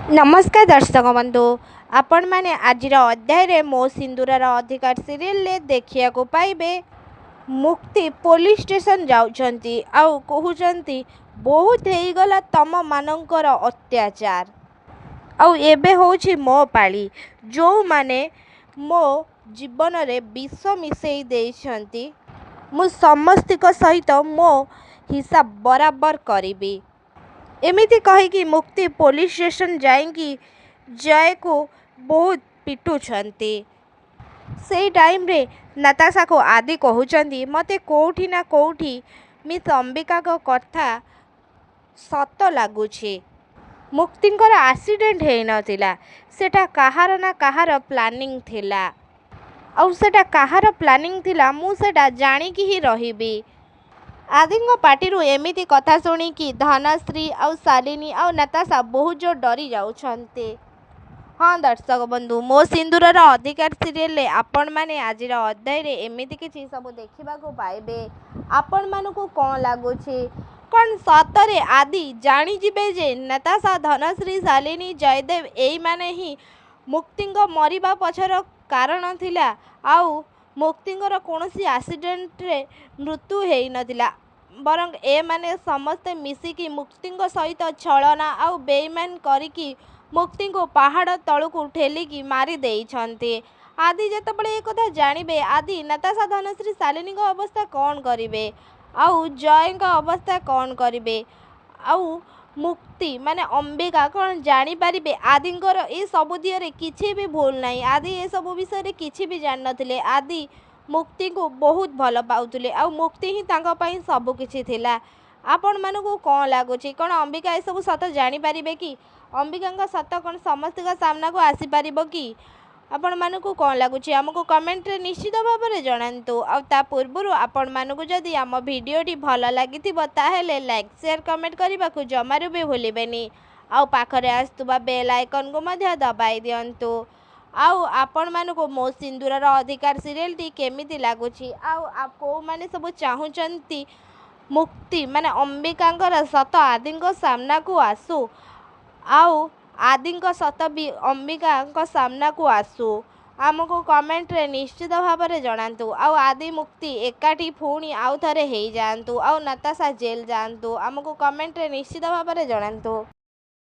नमस्कार दर्शक बंधु आपण मैंने आज अध्याय मो सिंदूरार अधिकार सीरियल देखिया को पाइबे। मुक्ति पुलिस स्टेशन जाउछंती आउ कहउछंती बहुत हेगला तम मानकर अत्याचार आउ एबे होछि मो पाली जो माने मो जीवन रे विष मिसई देछंती मु समस्तिक सहित मो हिसाब बराबर करिबी। एमिति कहीकि मुक्ति पुलिस स्टेशन जाइकी जय को बहुत पिटुछंती। से टाइम रे नताशा को आदि कहउछंती मते कोठी ना कोठी मिस अंबिका को कथा सत लागुछे। मुक्तिंकर एक्सीडेंट हेई नथिला, सेटा काहार ना काहार प्लानिंग थिला आउ सेटा काहार प्लानिंग थिला मु सेटा जानिकी ही रहिबी। आदिंग पार्टी एमिति कथा शुणिकी धनश्री आउ शालिनी आउ नताशा बहुत जो डरी जाउछंते। हाँ दर्शक बंधु मो सिंदूरर अधिकार सीरियल आपण माने आज अध्याय रे एमिति किछि सब देखिबा को पाइबे। आपण मानकु कोन लागुछि कोन सतरे आदि जानि जिबे जे नताशा धनश्री शालिनी जयदेव एई माने ही मुक्तिंग मरिबा पछर कारण थिला आउ मुक्तिंगर कोनोसी एक्सीडेंट रे मृत्यु हेई नथिला बरं ए माने समस्ते मिसिकी मुक्तिंग सहित छलना आउ बेईमान करिकी मुक्ति को पहाड़ तलू ठेलिकी मारी देइछंती। आदि जेतबळे एक कथा जानिबे आदि नताशा धनश्री शालिनी को अवस्था कौन करिवे आउ जय का अवस्था कौन करिवे आउ मुक्ति माने अंबिका कौन जानी पारिबे। आदिंकर ए सब दियरे किछि भी भूल नाही। आदि ए सब विषय रे किछि भी जान नथिले। आदि मुक्ति को बहुत भल पाउतले आउ मुक्ति ही तांका पई सब किछि थिला। आपण मानकु कोन लागुछि कोन अंबिका ए सब सत जानी पारिबे कि अंबिका सत कोन समस्त का सामना को आसी पारिबो कि आपण मानकु कोन लागुछि हमको कमेंट रे निश्चित भाव में जणांतु। आ ता पूर्वरु आपण मानकु जदि हम वीडियोटी भल लागिथिबो ताहेले लाइक शेयर कमेंट करबा को जमारु भी भूलिबेनी आउ पाखरे आस्तुबा बेल आइकन को मध्य दबाई दियंतु। आउ आपण मानकु मो सिंदूरर अधिकार सीरियल टी केमिति लागुछि आउ आप को माने सब चाहुचंती मुक्ति माने अंबिकांकर सत आदिंक सामना को आसु आउ आदिंक सत भी अंबिका सामना को आसु आमको कमेंट रे निश्चित भाव में जणांतु। आउ आदि मुक्ति एकाठी पुणी आउ थरे हेई जांतु आउ नताशा जेल जांतु आमको कमेंट रे निश्चित भाव में जणांतु।